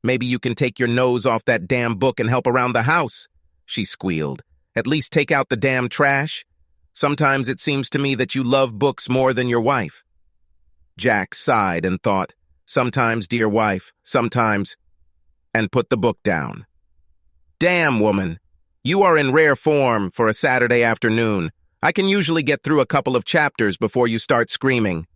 Maybe you can take your nose off that damn book and help around the house, she squealed. At least take out the damn trash. Sometimes it seems to me that you love books more than your wife. Jack sighed and thought, sometimes, dear wife, sometimes, and put the book down. Damn, woman, you are in rare form for a Saturday afternoon. I can usually get through a couple of chapters before you start screaming.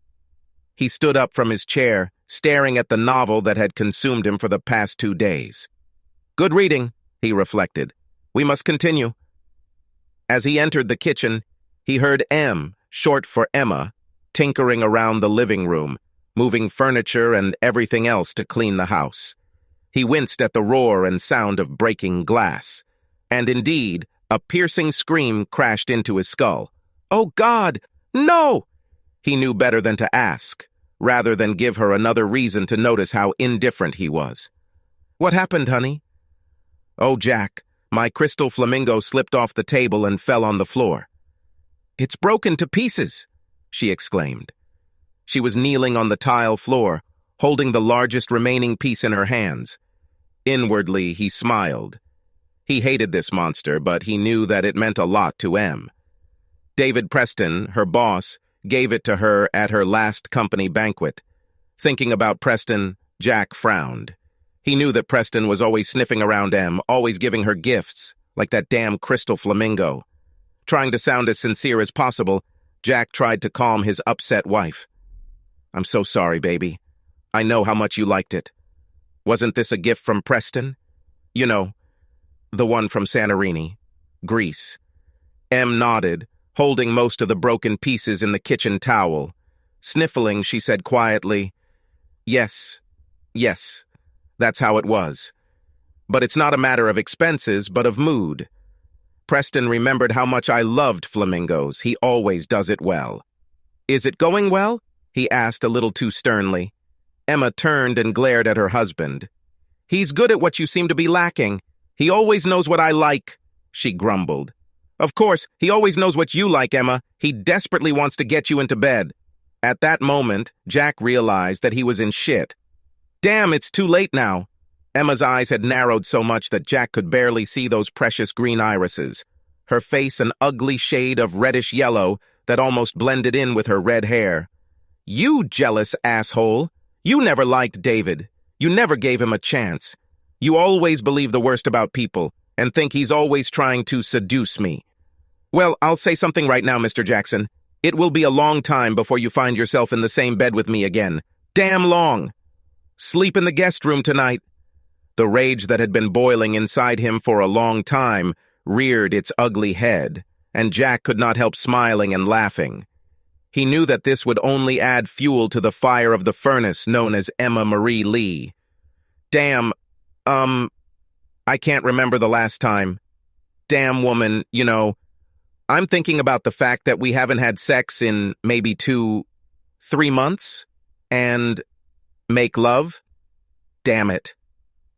He stood up from his chair, staring at the novel that had consumed him for the past 2 days. Good reading, he reflected. We must continue. As he entered the kitchen, he heard M, short for Emma, tinkering around the living room, moving furniture and everything else to clean the house. He winced at the roar and sound of breaking glass. And indeed, a piercing scream crashed into his skull. Oh, God! No! He knew better than to ask, rather than give her another reason to notice how indifferent he was. What happened, honey? Oh, Jack, my crystal flamingo slipped off the table and fell on the floor. It's broken to pieces, she exclaimed. She was kneeling on the tile floor, holding the largest remaining piece in her hands. Inwardly, he smiled. He hated this monster, but he knew that it meant a lot to M. David Preston, her boss, gave it to her at her last company banquet. Thinking about Preston, Jack frowned. He knew that Preston was always sniffing around M, always giving her gifts, like that damn crystal flamingo. Trying to sound as sincere as possible, Jack tried to calm his upset wife. I'm so sorry, baby. I know how much you liked it. Wasn't this a gift from Preston? You know, the one from Santorini, Greece. M nodded, holding most of the broken pieces in the kitchen towel. Sniffling, she said quietly, Yes, that's how it was. But it's not a matter of expenses, but of mood. Preston remembered how much I loved flamingos. He always does it well. Is it going well? He asked a little too sternly. Emma turned and glared at her husband. He's good at what you seem to be lacking. He always knows what I like, she grumbled. Of course, he always knows what you like, Emma. He desperately wants to get you into bed. At that moment, Jack realized that he was in shit. Damn, it's too late now. Emma's eyes had narrowed so much that Jack could barely see those precious green irises. Her face an ugly shade of reddish yellow that almost blended in with her red hair. You jealous asshole! You never liked David. You never gave him a chance. You always believe the worst about people and think he's always trying to seduce me. Well, I'll say something right now, Mr. Jackson. It will be a long time before you find yourself in the same bed with me again. Damn long! Sleep in the guest room tonight. The rage that had been boiling inside him for a long time reared its ugly head, and Jack could not help smiling and laughing. He knew that this would only add fuel to the fire of the furnace known as Emma Marie Lee. Damn, I can't remember the last time. Damn, woman, you know, I'm thinking about the fact that we haven't had sex in maybe 2-3 months, and make love? Damn it.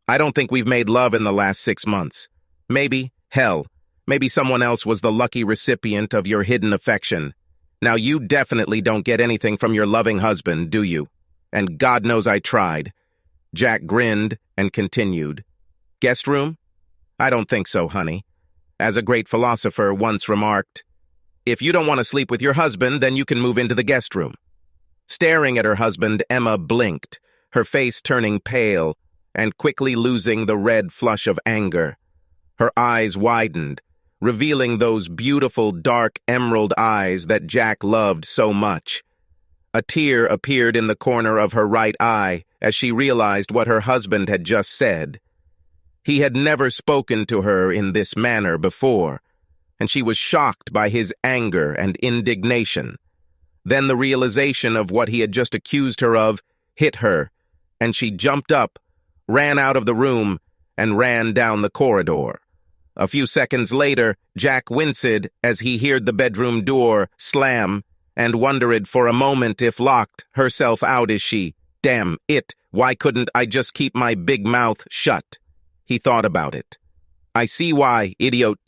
I don't think we've made love in the last 6 months. Maybe, hell, maybe someone else was the lucky recipient of your hidden affection. Now you definitely don't get anything from your loving husband, do you? And God knows I tried. Jack grinned and continued. Guest room? I don't think so, honey. As a great philosopher once remarked, if you don't want to sleep with your husband, then you can move into the guest room. Staring at her husband, Emma blinked, her face turning pale, and quickly losing the red flush of anger. Her eyes widened, revealing those beautiful dark emerald eyes that Jack loved so much. A tear appeared in the corner of her right eye as she realized what her husband had just said. He had never spoken to her in this manner before, and she was shocked by his anger and indignation. Then the realization of what he had just accused her of hit her, and she jumped up, ran out of the room, and ran down the corridor. A few seconds later, Jack winced as he heard the bedroom door slam and wondered for a moment if locked herself out is she. Damn it, why couldn't I just keep my big mouth shut? He thought about it. I see why, idiot.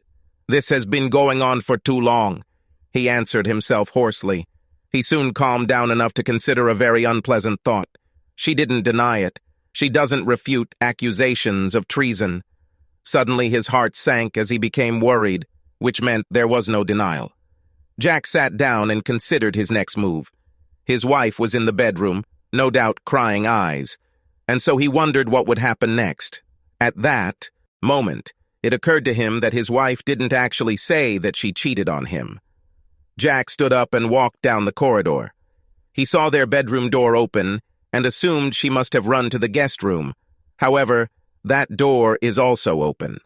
This has been going on for too long, he answered himself hoarsely. He soon calmed down enough to consider a very unpleasant thought. She didn't deny it. She doesn't refute accusations of treason. Suddenly his heart sank as he became worried, which meant there was no denial. Jack sat down and considered his next move. His wife was in the bedroom, no doubt crying eyes, and so he wondered what would happen next. At that moment, it occurred to him that his wife didn't actually say that she cheated on him. Jack stood up and walked down the corridor. He saw their bedroom door open and assumed she must have run to the guest room. However, that door is also open.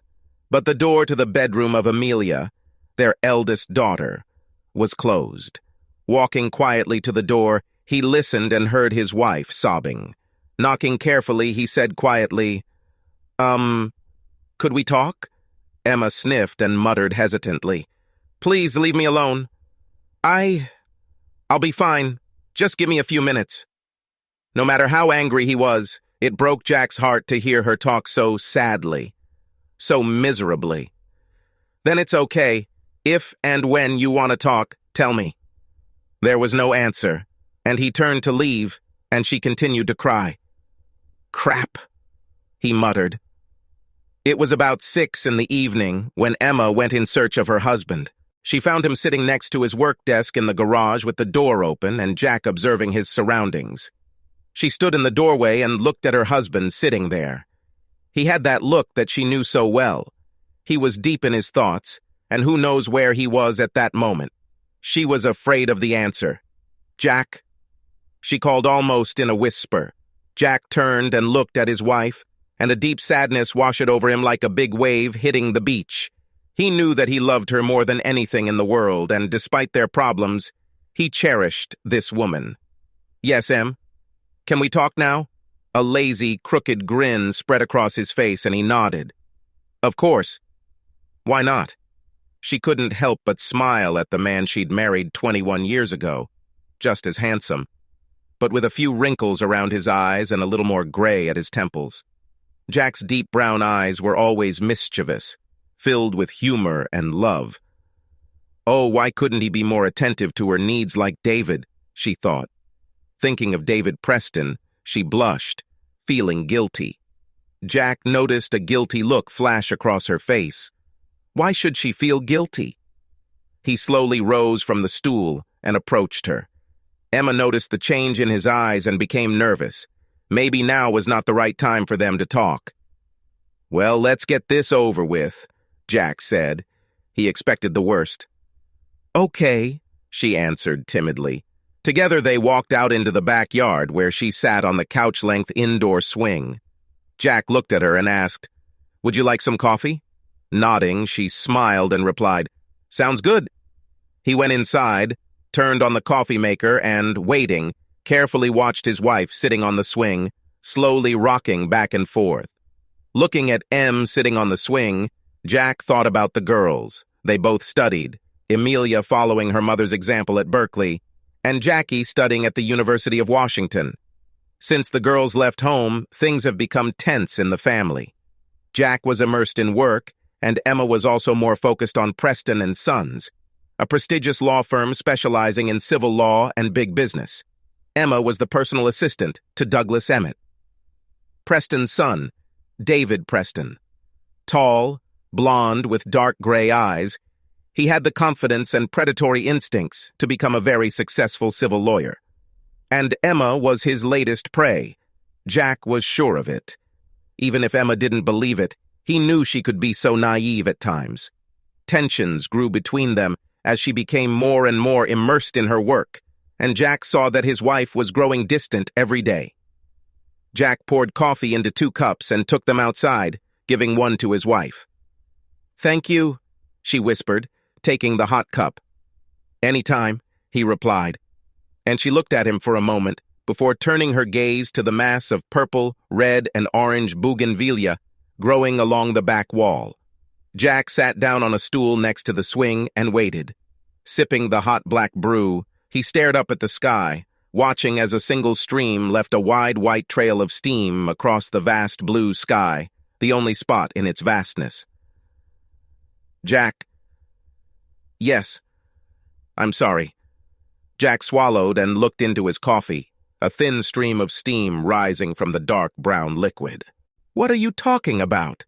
But the door to the bedroom of Amelia, their eldest daughter, was closed. Walking quietly to the door, he listened and heard his wife sobbing. Knocking carefully, he said quietly, could we talk? Emma sniffed and muttered hesitantly, Please leave me alone. I'll be fine. Just give me a few minutes. No matter how angry he was, it broke Jack's heart to hear her talk so sadly, so miserably. Then it's okay. If and when you want to talk, tell me. There was no answer, and he turned to leave, and she continued to cry. Crap, he muttered. It was about 6 in the evening when Emma went in search of her husband. She found him sitting next to his work desk in the garage with the door open and Jack observing his surroundings. She stood in the doorway and looked at her husband sitting there. He had that look that she knew so well. He was deep in his thoughts, and who knows where he was at that moment. She was afraid of the answer. Jack? She called almost in a whisper. Jack turned and looked at his wife, and a deep sadness washed over him like a big wave hitting the beach. He knew that he loved her more than anything in the world, and despite their problems, he cherished this woman. Yes, Em? Can we talk now? A lazy, crooked grin spread across his face, and he nodded. Of course. Why not? She couldn't help but smile at the man she'd married 21 years ago, just as handsome, but with a few wrinkles around his eyes and a little more gray at his temples. Jack's deep brown eyes were always mischievous, filled with humor and love. Oh, why couldn't he be more attentive to her needs like David, she thought. Thinking of David Preston, she blushed, feeling guilty. Jack noticed a guilty look flash across her face. Why should she feel guilty? He slowly rose from the stool and approached her. Emma noticed the change in his eyes and became nervous. Maybe now was not the right time for them to talk. Well, let's get this over with, Jack said. He expected the worst. Okay, she answered timidly. Together they walked out into the backyard where she sat on the couch-length indoor swing. Jack looked at her and asked, Would you like some coffee? Nodding, she smiled and replied, Sounds good. He went inside, turned on the coffee maker and, waiting, carefully watched his wife sitting on the swing, slowly rocking back and forth. Looking at Em sitting on the swing, Jack thought about the girls. They both studied, Amelia following her mother's example at Berkeley, and Jackie studying at the University of Washington. Since the girls left home, things have become tense in the family. Jack was immersed in work, and Emma was also more focused on Preston and Sons, a prestigious law firm specializing in civil law and big business. Emma was the personal assistant to Douglas Emmett. Preston's son, David Preston. Tall, blonde with dark gray eyes, he had the confidence and predatory instincts to become a very successful civil lawyer. And Emma was his latest prey. Jack was sure of it. Even if Emma didn't believe it, he knew she could be so naive at times. Tensions grew between them as she became more and more immersed in her work, and Jack saw that his wife was growing distant every day. Jack poured coffee into 2 cups and took them outside, giving one to his wife. Thank you, she whispered, taking the hot cup. Anytime, he replied, and she looked at him for a moment before turning her gaze to the mass of purple, red, and orange bougainvillea growing along the back wall. Jack sat down on a stool next to the swing and waited. Sipping the hot black brew, he stared up at the sky, watching as a single stream left a wide white trail of steam across the vast blue sky, the only spot in its vastness. Jack. Yes. I'm sorry. Jack swallowed and looked into his coffee. a thin stream of steam rising from the dark brown liquid. "What are you talking about?"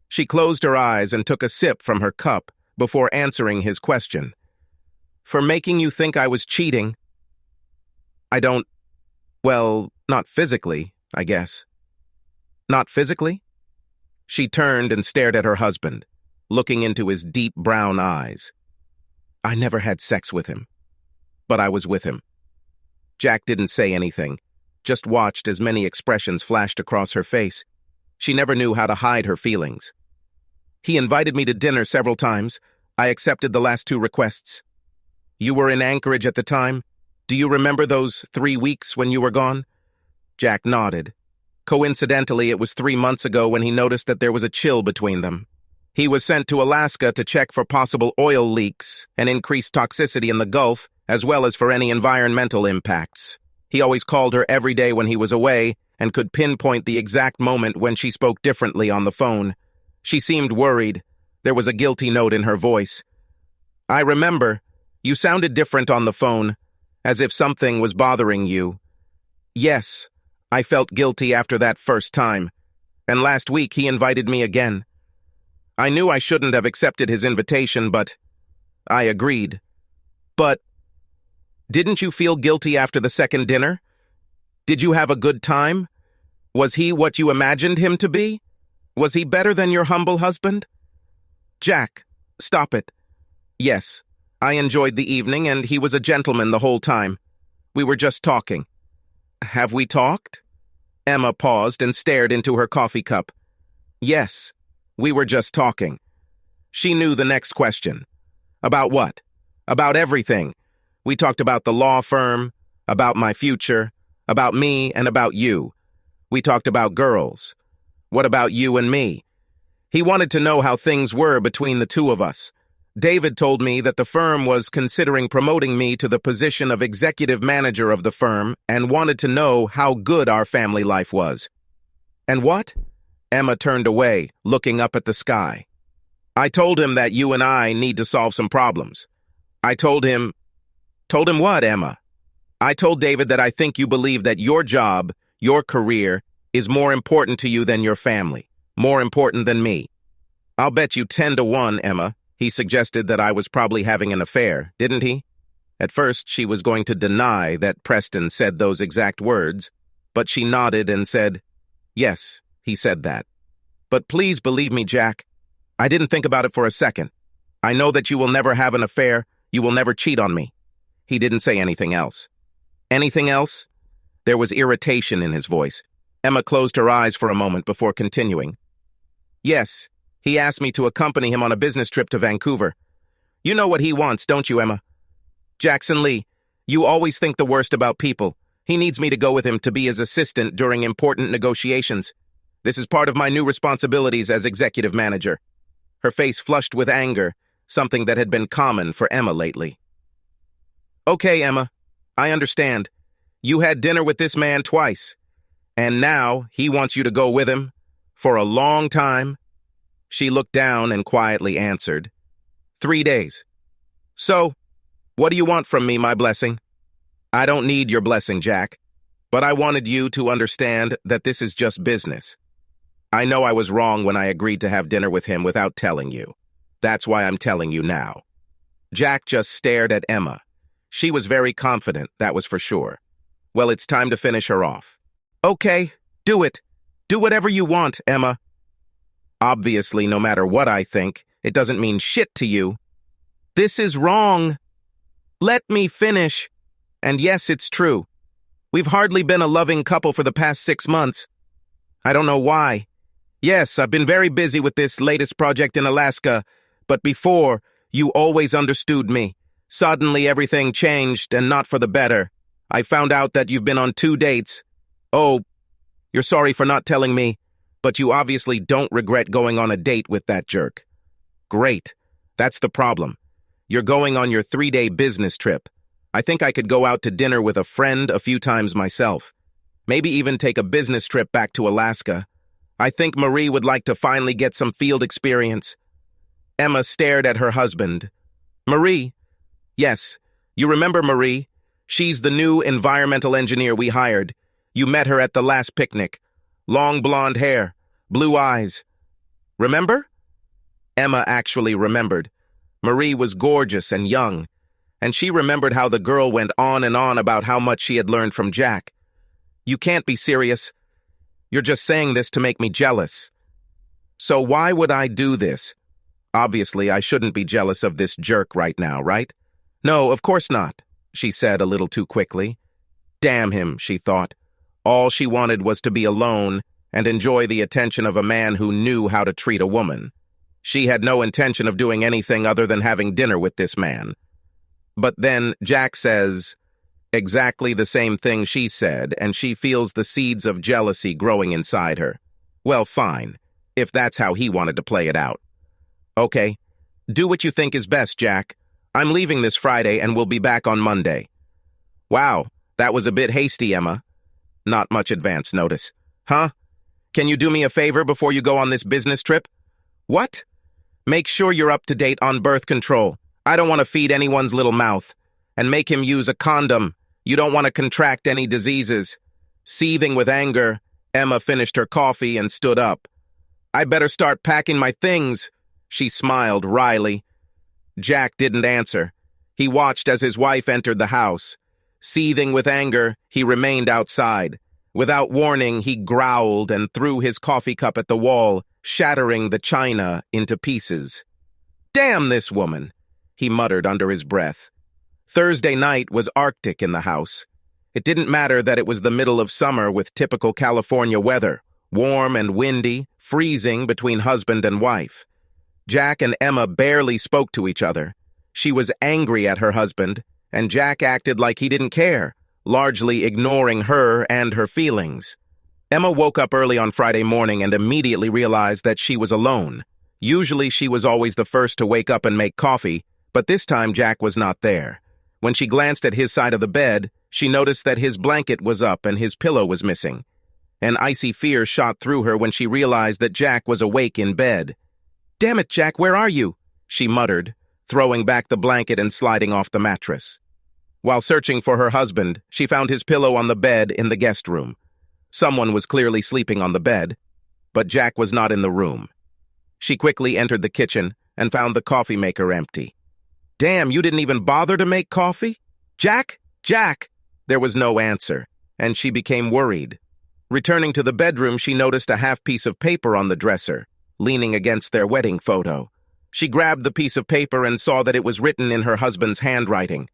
She closed her eyes and took a sip from her cup before answering his question. "For making you think I was cheating. I don't... Well, not physically, I guess." "Not physically?" She turned and stared at her husband, looking into his deep brown eyes. "I never had sex with him, but I was with him." Jack didn't say anything, just watched as many expressions flashed across her face. She never knew how to hide her feelings. "He invited me to dinner several times. I accepted the last 2 requests. You were in Anchorage at the time. Do you remember those 3 weeks when you were gone?" Jack nodded. Coincidentally, it was 3 months ago when he noticed that there was a chill between them. He was sent to Alaska to check for possible oil leaks and increased toxicity in the Gulf, as well as for any environmental impacts. He always called her every day when he was away and could pinpoint the exact moment when she spoke differently on the phone. She seemed worried. There was a guilty note in her voice. "I remember. You sounded different on the phone, as if something was bothering you." "Yes, I felt guilty after that first time, and last week he invited me again. I knew I shouldn't have accepted his invitation, but I agreed." "But didn't you feel guilty after the second dinner? Did you have a good time? Was he what you imagined him to be? Was he better than your humble husband?" "Jack, stop it. Yes, I enjoyed the evening, and he was a gentleman the whole time. We were just talking." "Have we talked?" Emma paused and stared into her coffee cup. "Yes, we were just talking." She knew the next question. "About what?" "About everything. We talked about the law firm, about my future, about me, and about you. We talked about girls. What about you and me?" He wanted to know how things were between the two of us. "David told me that the firm was considering promoting me to the position of executive manager of the firm and wanted to know how good our family life was." "And what?" Emma turned away, looking up at the sky. "I told him that you and I need to solve some problems. I told him..." "Told him what, Emma?" "I told David that I think you believe that your job, your career, is more important to you than your family, more important than me. I'll bet you 10-1, Emma. He suggested that I was probably having an affair, didn't he?" At first, she was going to deny that Preston said those exact words, but she nodded and said, "Yes, he said that. But please believe me, Jack. I didn't think about it for a second. I know that you will never have an affair. You will never cheat on me." He didn't say anything else. "Anything else?" There was irritation in his voice. Emma closed her eyes for a moment before continuing. "Yes, he asked me to accompany him on a business trip to Vancouver. You know what he wants, don't you, Emma? Jackson Lee, you always think the worst about people. He needs me to go with him to be his assistant during important negotiations. This is part of my new responsibilities as executive manager." Her face flushed with anger, something that had been common for Emma lately. "Okay, Emma, I understand. You had dinner with this man twice, and now he wants you to go with him for a long time?" She looked down and quietly answered, 3 days. "So, what do you want from me, my blessing?" "I don't need your blessing, Jack, but I wanted you to understand that this is just business. I know I was wrong when I agreed to have dinner with him without telling you. That's why I'm telling you now." Jack just stared at Emma. She was very confident, that was for sure. Well, it's time to finish her off. "Okay, do it. Do whatever you want, Emma." "Obviously, no matter what I think, it doesn't mean shit to you." "This is wrong. Let me finish. And yes, it's true. We've hardly been a loving couple for the past 6 months. I don't know why. Yes, I've been very busy with this latest project in Alaska, but before, you always understood me. Suddenly everything changed, and not for the better. I found out that you've been on 2 dates. Oh, you're sorry for not telling me, but you obviously don't regret going on a date with that jerk. Great. That's the problem. You're going on your 3-day business trip. I think I could go out to dinner with a friend a few times myself. Maybe even take a business trip back to Alaska. I think Marie would like to finally get some field experience." Emma stared at her husband. "Marie? Yes, you remember Marie? She's the new environmental engineer we hired. You met her at the last picnic. Long blonde hair, blue eyes. Remember? Emma actually remembered. Marie was gorgeous and young, and she remembered how the girl went on and on about how much she had learned from Jack. You can't be serious. You're just saying this to make me jealous. So why would I do this? Obviously, I shouldn't be jealous of this jerk right now, right? No, of course not, she said a little too quickly. Damn him, she thought. All she wanted was to be alone and enjoy the attention of a man who knew how to treat a woman. She had no intention of doing anything other than having dinner with this man. But then Jack says exactly the same thing she said, and she feels the seeds of jealousy growing inside her. Well, fine, if that's how he wanted to play it out. Okay, do what you think is best, Jack. I'm leaving this Friday and will be back on Monday. Wow, that was a bit hasty, Emma. Not much advance notice. Huh? Can you do me a favor before you go on this business trip? What? Make sure you're up to date on birth control. I don't want to feed anyone's little mouth. And make him use a condom. You don't want to contract any diseases. Seething with anger, Emma finished her coffee and stood up. I better start packing my things. She smiled wryly. Jack didn't answer. He watched as his wife entered the house. Seething with anger, he remained outside. Without warning, he growled and threw his coffee cup at the wall, shattering the china into pieces. Damn this woman, he muttered under his breath. Thursday night was Arctic in the house. It didn't matter that it was the middle of summer with typical California weather, warm and windy, freezing between husband and wife. Jack and Emma barely spoke to each other. She was angry at her husband, and Jack acted like he didn't care, largely ignoring her and her feelings. Emma woke up early on Friday morning and immediately realized that she was alone. Usually she was always the first to wake up and make coffee, but this time Jack was not there. When she glanced at his side of the bed, she noticed that his blanket was up and his pillow was missing. An icy fear shot through her when she realized that Jack was awake in bed. "Damn it, Jack, where are you?" she muttered, throwing back the blanket and sliding off the mattress. While searching for her husband, she found his pillow on the bed in the guest room. Someone was clearly sleeping on the bed, but Jack was not in the room. She quickly entered the kitchen and found the coffee maker empty. "Damn, you didn't even bother to make coffee? Jack? Jack!" There was no answer, and she became worried. Returning to the bedroom, she noticed a half piece of paper on the dresser, leaning against their wedding photo. She grabbed the piece of paper and saw that it was written in her husband's handwriting.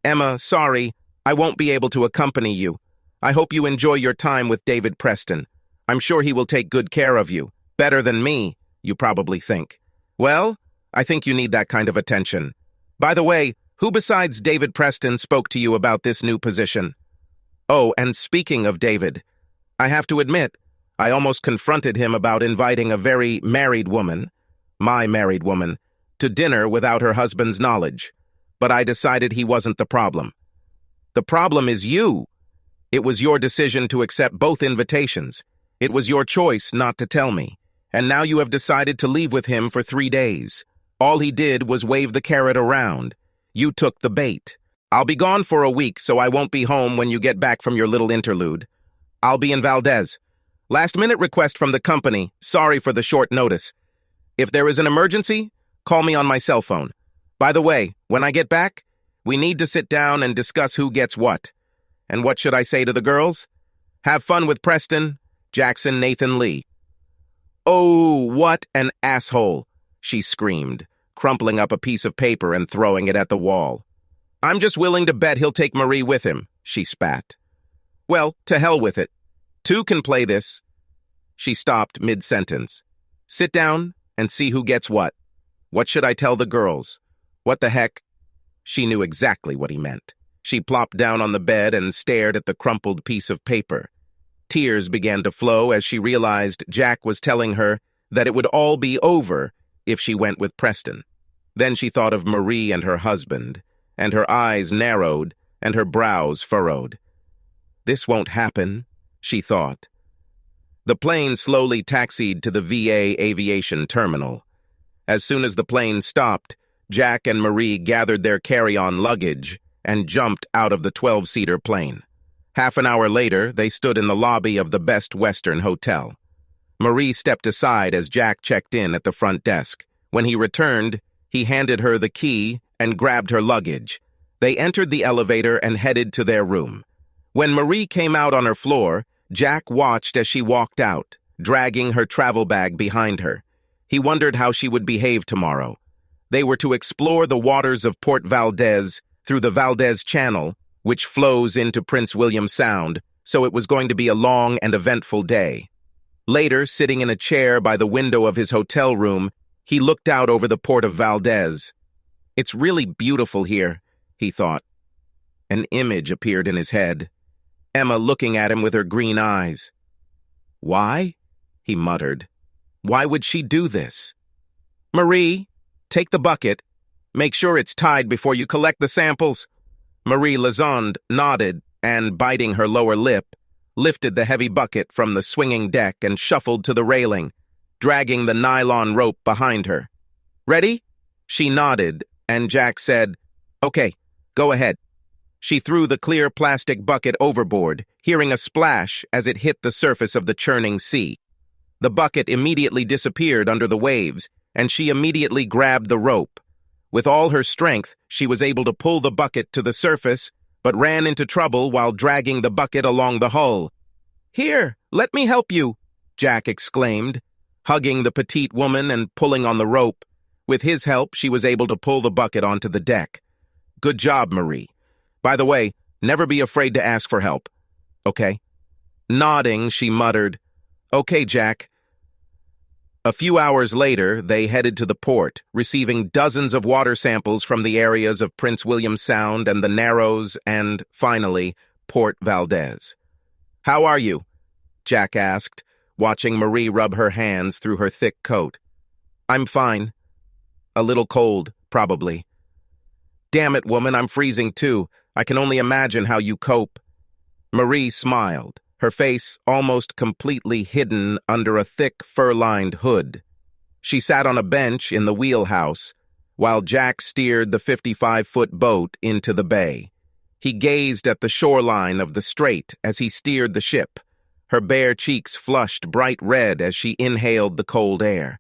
"Emma, sorry, I won't be able to accompany you. I hope you enjoy your time with David Preston. I'm sure he will take good care of you. Better than me, you probably think. Well, I think you need that kind of attention. By the way, who besides David Preston spoke to you about this new position? Oh, and speaking of David, I have to admit, I almost confronted him about inviting a very married woman, my married woman, to dinner without her husband's knowledge. But I decided he wasn't the problem. The problem is you. It was your decision to accept both invitations. It was your choice not to tell me. And now you have decided to leave with him for 3 days. All he did was wave the carrot around. You took the bait. I'll be gone for a week, so I won't be home when you get back from your little interlude. I'll be in Valdez. Last-minute request from the company. Sorry for the short notice. If there is an emergency, call me on my cell phone. By the way, when I get back, we need to sit down and discuss who gets what. And what should I say to the girls? Have fun with Preston, Jackson, Nathan Lee." "Oh, what an asshole," she screamed, crumpling up a piece of paper and throwing it at the wall. "I'm just willing to bet he'll take Marie with him," she spat. "Well, to hell with it. 2 can play this." She stopped mid-sentence. "Sit down and see who gets what. What should I tell the girls? What the heck?" She knew exactly what he meant. She plopped down on the bed and stared at the crumpled piece of paper. Tears began to flow as she realized Jack was telling her that it would all be over if she went with Preston. Then she thought of Marie and her husband, and her eyes narrowed and her brows furrowed. "This won't happen," she thought. The plane slowly taxied to the VA aviation terminal. As soon as the plane stopped, Jack and Marie gathered their carry-on luggage and jumped out of the 12-seater plane. Half an hour later, they stood in the lobby of the Best Western Hotel. Marie stepped aside as Jack checked in at the front desk. When he returned, he handed her the key and grabbed her luggage. They entered the elevator and headed to their room. When Marie came out on her floor, Jack watched as she walked out, dragging her travel bag behind her. He wondered how she would behave tomorrow. They were to explore the waters of Port Valdez through the Valdez Channel, which flows into Prince William Sound, so it was going to be a long and eventful day. Later, sitting in a chair by the window of his hotel room, he looked out over the port of Valdez. "It's really beautiful here," he thought. An image appeared in his head. Emma looking at him with her green eyes. "Why?" he muttered. "Why would she do this?" "Marie, take the bucket. Make sure it's tied before you collect the samples." Marie Lazonde nodded and, biting her lower lip, lifted the heavy bucket from the swinging deck and shuffled to the railing, dragging the nylon rope behind her. "Ready?" She nodded, and Jack said, "Okay, go ahead." She threw the clear plastic bucket overboard, hearing a splash as it hit the surface of the churning sea. The bucket immediately disappeared under the waves, and she immediately grabbed the rope. With all her strength, she was able to pull the bucket to the surface, but ran into trouble while dragging the bucket along the hull. "Here, let me help you," Jack exclaimed, hugging the petite woman and pulling on the rope. With his help, she was able to pull the bucket onto the deck. "Good job, Marie. By the way, never be afraid to ask for help. Okay?" Nodding, she muttered, "Okay, Jack." A few hours later, they headed to the port, receiving dozens of water samples from the areas of Prince William Sound and the Narrows and, finally, Port Valdez. "How are you?" Jack asked, watching Marie rub her hands through her thick coat. "I'm fine. A little cold, probably." "Damn it, woman, I'm freezing too. I can only imagine how you cope." Marie smiled, her face almost completely hidden under a thick fur-lined hood. She sat on a bench in the wheelhouse, while Jack steered the 55-foot boat into the bay. He gazed at the shoreline of the strait as he steered the ship. Her bare cheeks flushed bright red as she inhaled the cold air.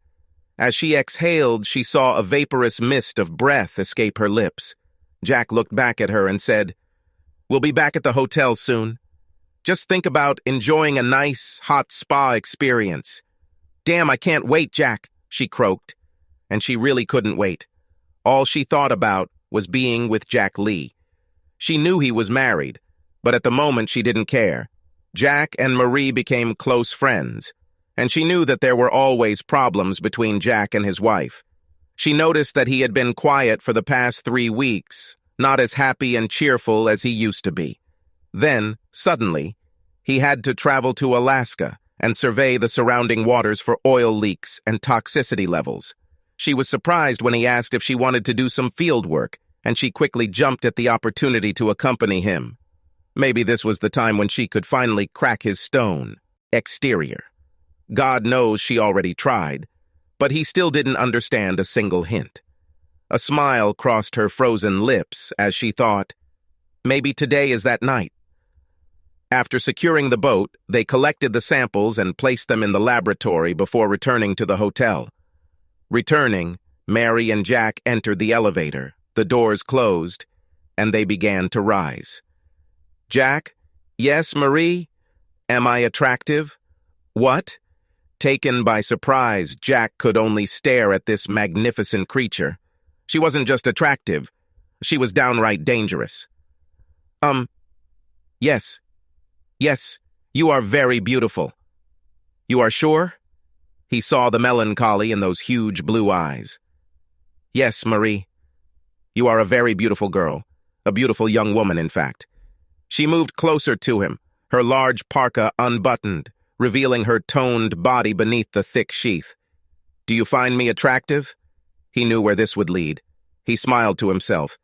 As she exhaled, she saw a vaporous mist of breath escape her lips. Jack looked back at her and said, "We'll be back at the hotel soon. Just think about enjoying a nice, hot spa experience." "Damn, I can't wait, Jack," she croaked. And she really couldn't wait. All she thought about was being with Jack Lee. She knew he was married, but at the moment she didn't care. Jack and Marie became close friends, and she knew that there were always problems between Jack and his wife. She noticed that he had been quiet for the past 3 weeks, not as happy and cheerful as he used to be. Then, suddenly, he had to travel to Alaska and survey the surrounding waters for oil leaks and toxicity levels. She was surprised when he asked if she wanted to do some field work, and she quickly jumped at the opportunity to accompany him. Maybe this was the time when she could finally crack his stone. Exterior. God knows she already tried, but he still didn't understand a single hint. A smile crossed her frozen lips as she thought, maybe today is that night. After securing the boat, they collected the samples and placed them in the laboratory before returning to the hotel. Returning, Mary and Jack entered the elevator, the doors closed, and they began to rise. "Jack? Yes, Marie? Am I attractive?" "What?" Taken by surprise, Jack could only stare at this magnificent creature. She wasn't just attractive, she was downright dangerous. Yes. Yes, you are very beautiful." "You are sure?" He saw the melancholy in those huge blue eyes. "Yes, Marie. You are a very beautiful girl. A beautiful young woman, in fact." She moved closer to him, her large parka unbuttoned, revealing her toned body beneath the thick sheath. "Do you find me attractive?" He knew where this would lead. He smiled to himself.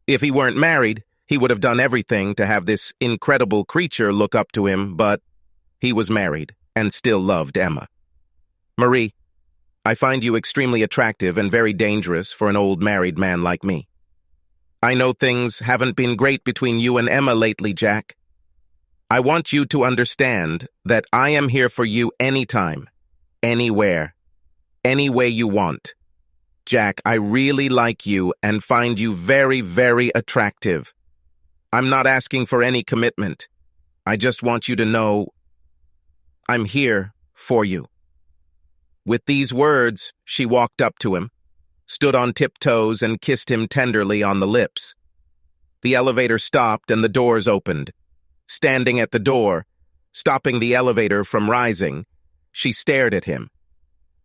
If he weren't married, he would have done everything to have this incredible creature look up to him, but he was married and still loved Emma. "Marie, I find you extremely attractive and very dangerous for an old married man like me." I know things haven't been great between you and Emma lately, Jack. I want you to understand that I am here for you anytime, anywhere, any way you want. Jack, I really like you and find you very, very attractive. I'm not asking for any commitment. I just want you to know I'm here for you. With these words, she walked up to him, stood on tiptoes, and kissed him tenderly on the lips. The elevator stopped and the doors opened. Standing at the door, stopping the elevator from rising, she stared at him.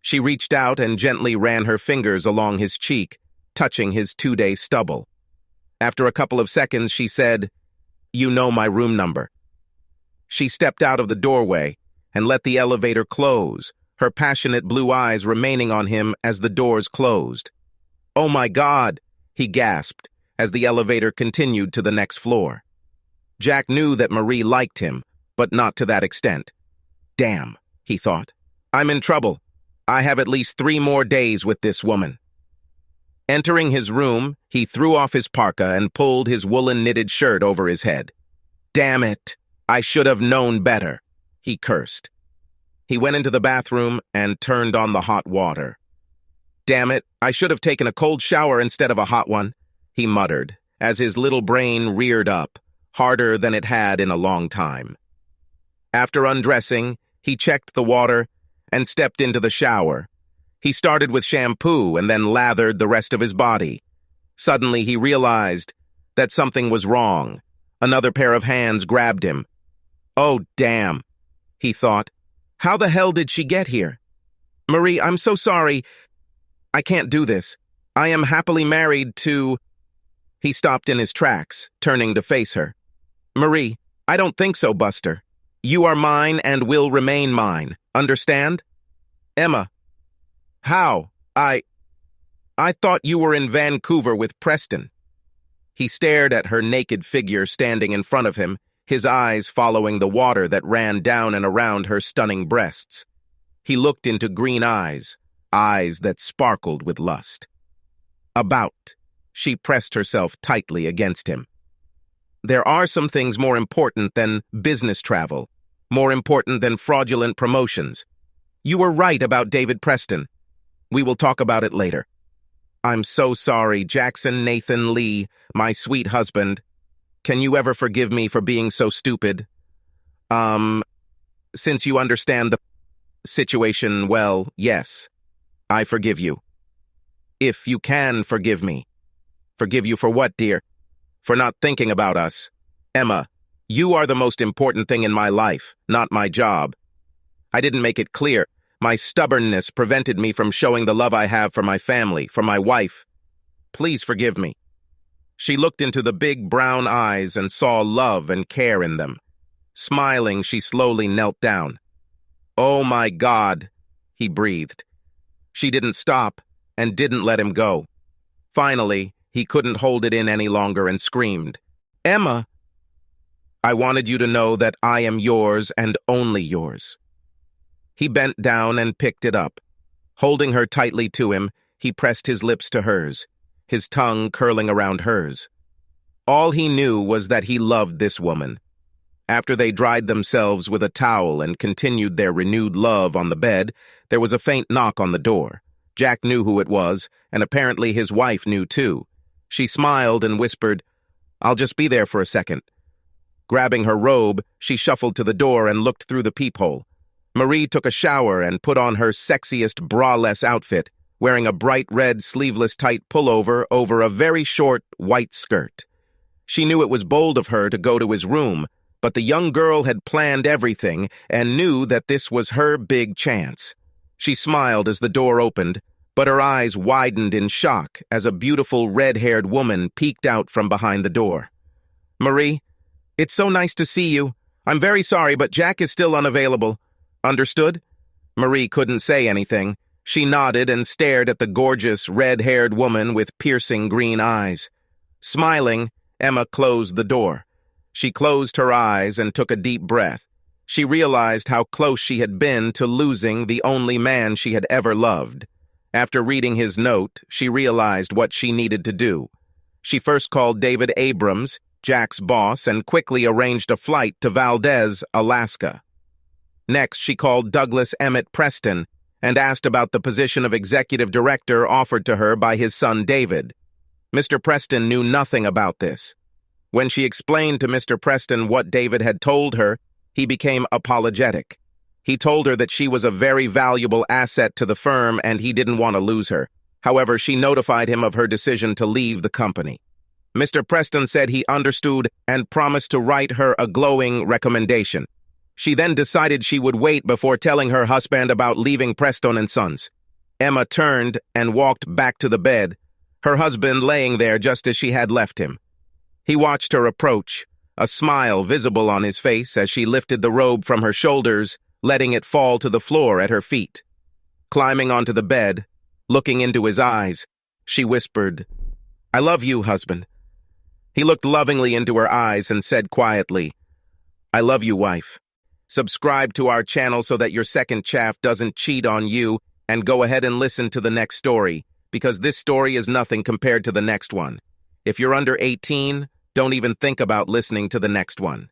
She reached out and gently ran her fingers along his cheek, touching his 2-day stubble. After a couple of seconds, she said, "You know my room number." She stepped out of the doorway and let the elevator close, her passionate blue eyes remaining on him as the doors closed. "Oh my God," he gasped as the elevator continued to the next floor. Jack knew that Marie liked him, but not to that extent. Damn, he thought. I'm in trouble. I have at least 3 more days with this woman. Entering his room, he threw off his parka and pulled his woolen knitted shirt over his head. Damn it, I should have known better, he cursed. He went into the bathroom and turned on the hot water. Damn it, I should have taken a cold shower instead of a hot one, he muttered, as his little brain reared up, harder than it had in a long time. After undressing, he checked the water and stepped into the shower. He started with shampoo and then lathered the rest of his body. Suddenly, he realized that something was wrong. Another pair of hands grabbed him. Oh, damn, he thought. How the hell did she get here? Marie, I'm so sorry. I can't do this. I am happily married to... He stopped in his tracks, turning to face her. Marie, I don't think so, Buster. You are mine and will remain mine. Understand? Emma. How? I thought you were in Vancouver with Preston. He stared at her naked figure standing in front of him, his eyes following the water that ran down and around her stunning breasts. He looked into green eyes, eyes that sparkled with lust. About. She pressed herself tightly against him. There are some things more important than business travel, more important than fraudulent promotions. You were right about David Preston. We will talk about it later. I'm so sorry, Jackson Nathan Lee, my sweet husband. Can you ever forgive me for being so stupid? Since you understand the situation well, yes, I forgive you. If you can forgive me. Forgive you for what, dear? For not thinking about us. Emma, you are the most important thing in my life, not my job. I didn't make it clear. My stubbornness prevented me from showing the love I have for my family, for my wife. Please forgive me. She looked into the big brown eyes and saw love and care in them. Smiling, she slowly knelt down. Oh my God, he breathed. She didn't stop and didn't let him go. Finally, he couldn't hold it in any longer and screamed, Emma! I wanted you to know that I am yours and only yours. He bent down and picked it up. Holding her tightly to him, he pressed his lips to hers, his tongue curling around hers. All he knew was that he loved this woman. After they dried themselves with a towel and continued their renewed love on the bed, there was a faint knock on the door. Jack knew who it was, and apparently his wife knew too. She smiled and whispered, I'll just be there for a second. Grabbing her robe, she shuffled to the door and looked through the peephole. Marie took a shower and put on her sexiest braless outfit, wearing a bright red sleeveless tight pullover over a very short white skirt. She knew it was bold of her to go to his room, but the young girl had planned everything and knew that this was her big chance. She smiled as the door opened, but her eyes widened in shock as a beautiful red-haired woman peeked out from behind the door. Marie, it's so nice to see you. I'm very sorry, but Jack is still unavailable. Understood? Marie couldn't say anything. She nodded and stared at the gorgeous, red-haired woman with piercing green eyes. Smiling, Emma closed the door. She closed her eyes and took a deep breath. She realized how close she had been to losing the only man she had ever loved. After reading his note, she realized what she needed to do. She first called David Abrams, Jack's boss, and quickly arranged a flight to Valdez, Alaska. Next, she called Douglas Emmett Preston and asked about the position of executive director offered to her by his son David. Mr. Preston knew nothing about this. When she explained to Mr. Preston what David had told her, he became apologetic. He told her that she was a very valuable asset to the firm and he didn't want to lose her. However, she notified him of her decision to leave the company. Mr. Preston said he understood and promised to write her a glowing recommendation. She then decided she would wait before telling her husband about leaving Preston & Sons. Emma turned and walked back to the bed, her husband laying there just as she had left him. He watched her approach, a smile visible on his face as she lifted the robe from her shoulders, letting it fall to the floor at her feet. Climbing onto the bed, looking into his eyes, she whispered, "I love you, husband." He looked lovingly into her eyes and said quietly, "I love you, wife." Subscribe to our channel so that your second chaff doesn't cheat on you, and go ahead and listen to the next story, because this story is nothing compared to the next one. If you're under 18, don't even think about listening to the next one.